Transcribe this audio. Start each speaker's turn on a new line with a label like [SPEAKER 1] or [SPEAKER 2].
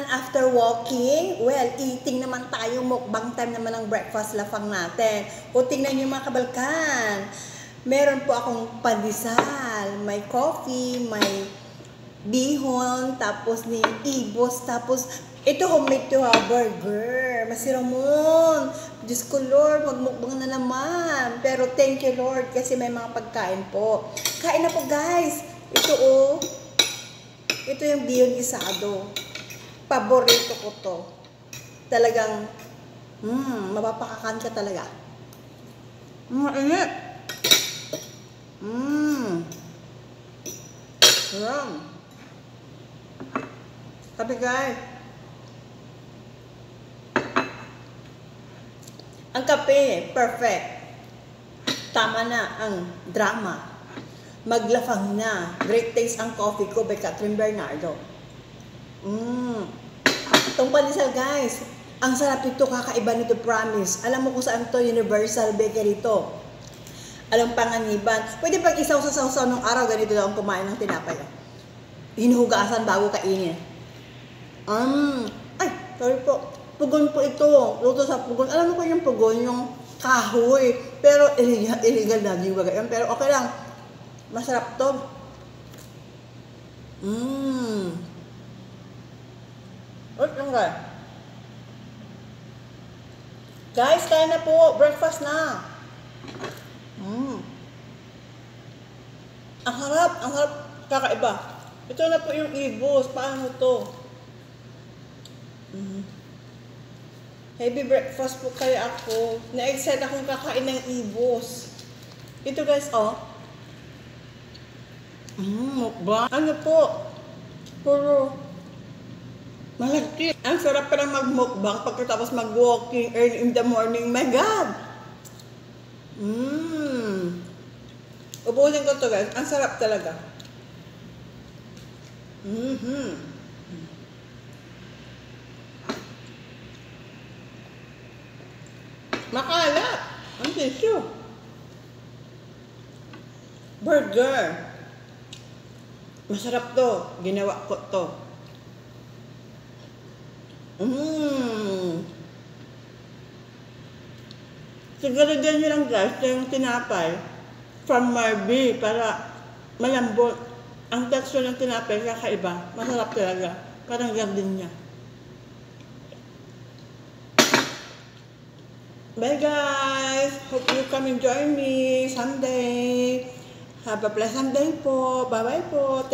[SPEAKER 1] after walking, well, eating naman tayo, mukbang time naman ng breakfast lafang natin. O tingnan niyo mga kabalkan, meron po akong pandesal, may coffee, may bihon, tapos ni ibos, tapos ito homemade to burger. Masiramon. Diyos ko Lord, magmukbang na naman. Pero thank you Lord kasi may mga pagkain po. Kain na po guys. Ito oh. Ito yung bihon isado. Paborito ko to. Talagang, mapapakakan ka talaga. Mainit. Sarap. Sabi guys, ang kape, perfect. Tama na ang drama. Maglafang na. Great taste ang coffee ko by Catherine Bernardo. Itong pandesal guys, ang sarap ito, kakaiba nito, promise. Alam mo kung saan to, Universal Bakery to. Alam panganiban. Pwede pag isaw sa sausaw ng araw, ganito lang kumain ng tinapay. Hinuhugasan bago kainin. Ay, sorry po. Pugon po ito. Luto sa pugon. Alam mo ko yung pugon, yung kahoy. Pero illegal na yung bagay. Pero okay lang. Masarap to. Wait lang guys. Guys, kain na po. Breakfast na. Ang harap. Ang harap. Kakaiba. Ito na po yung ibos. Paano to? Heavy breakfast po kaya ako. Na-excite akong kakain ng ibos. Ito guys, oh. Mukbang. Ano po? Puro malagkit. Ang sarap pa lang mag-mukbang pagkatapos mag-walking early in the morning. My God! Ubusin ko to guys. Ang sarap talaga. Makalat. Ang tissue. Burger. Masarap to. Ginawa ko to. Siguro dyan nyo lang guys, yung tinapay from Marby para malambot. Ang texture ng tinapay kakaiba. Masarap talaga. Parang gardin niya. Bye guys! Hope you come and join me Sunday. Have a pleasant day po. Bye bye po.